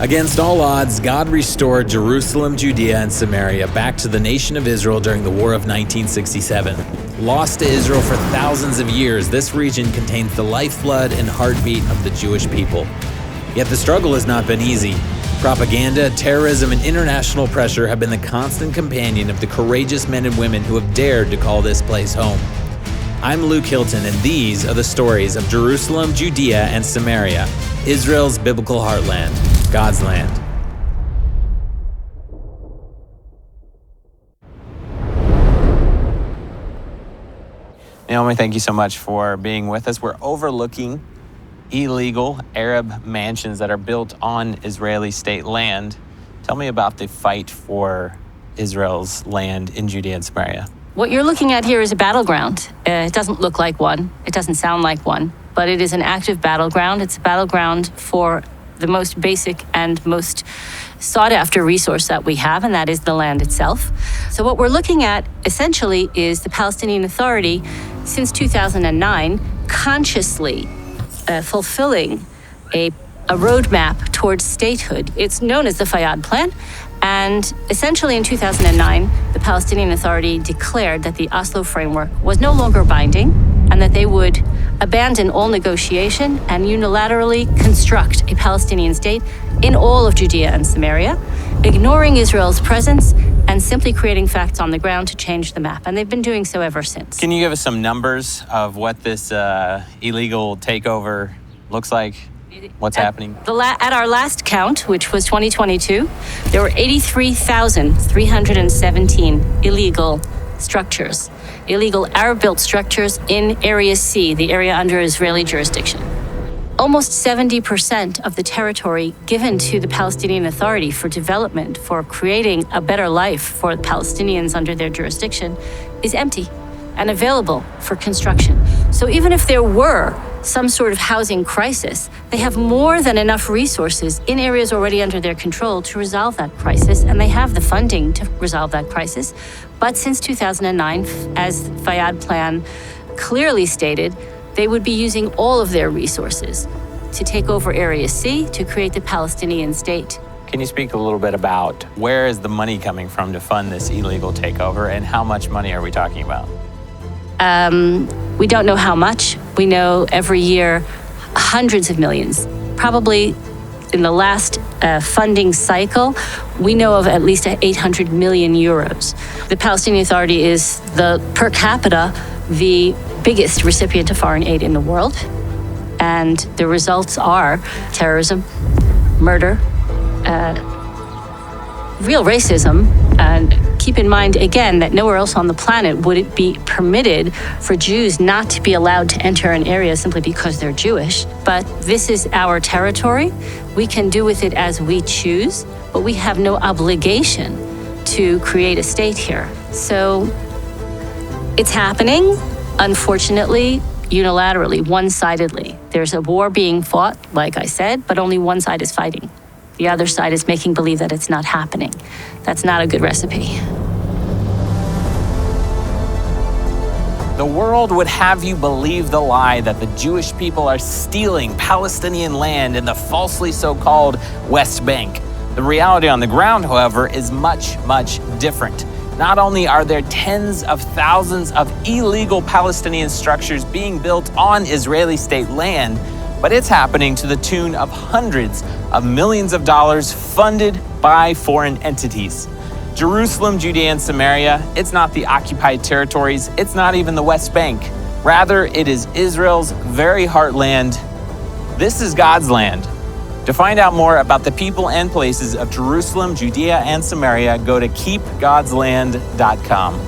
Against all odds, God restored Jerusalem, Judea, and Samaria back to the nation of Israel during the War of 1967. Lost to Israel for thousands of years, this region contains the lifeblood and heartbeat of the Jewish people. Yet the struggle has not been easy. Propaganda, terrorism, and international pressure have been the constant companion of the courageous men and women who have dared to call this place home. I'm Luke Hilton, and these are the stories of Jerusalem, Judea, and Samaria, Israel's biblical heartland, God's land. Naomi, thank you so much for being with us. We're overlooking illegal Arab mansions that are built on Israeli state land. Tell me about the fight for Israel's land in Judea and Samaria. What you're looking at here is a battleground. It doesn't look like one. It doesn't sound like one, but it is an active battleground. It's a battleground for the most basic and most sought-after resource that we have, and that is the land itself. So what we're looking at, essentially, is the Palestinian Authority, since 2009, consciously fulfilling a roadmap towards statehood. It's known as the Heartland Plan, and essentially in 2009, the Palestinian Authority declared that the Oslo framework was no longer binding and that they would abandon all negotiation and unilaterally construct a Palestinian state in all of Judea and Samaria, ignoring Israel's presence and simply creating facts on the ground to change the map. And they've been doing so ever since. Can you give us some numbers of what this illegal takeover looks like? What's happening? At our last count, which was 2022, there were 83,317 illegal structures, illegal Arab-built structures in Area C, the area under Israeli jurisdiction. Almost 70% of the territory given to the Palestinian Authority for development, for creating a better life for Palestinians under their jurisdiction, is empty and available for construction. So even if there were some sort of housing crisis, they have more than enough resources in areas already under their control to resolve that crisis, and they have the funding to resolve that crisis. But since 2009, as Heartland Plan clearly stated, they would be using all of their resources to take over Area C to create the Palestinian state. Can you speak a little bit about where is the money coming from to fund this illegal takeover, and how much money are we talking about? We don't know how much. We know every year hundreds of millions. Probably in the last funding cycle, we know of at least 800 million euros. The Palestinian Authority is per capita, the biggest recipient of foreign aid in the world. And the results are terrorism, murder, real racism. And keep in mind, again, that nowhere else on the planet would it be permitted for Jews not to be allowed to enter an area simply because they're Jewish. But this is our territory. We can do with it as we choose, but we have no obligation to create a state here. So it's happening, unfortunately, unilaterally, one-sidedly. There's a war being fought, like I said, but only one side is fighting. The other side is making believe that it's not happening. That's not a good recipe. The world would have you believe the lie that the Jewish people are stealing Palestinian land in the falsely so-called West Bank. The reality on the ground, however, is much, much different. Not only are there tens of thousands of illegal Palestinian structures being built on Israeli state land, but it's happening to the tune of hundreds of millions of dollars funded by foreign entities. Jerusalem, Judea, and Samaria, it's not the occupied territories, it's not even the West Bank. Rather, it is Israel's very heartland. This is God's land. To find out more about the people and places of Jerusalem, Judea, and Samaria, go to keepgodsland.com.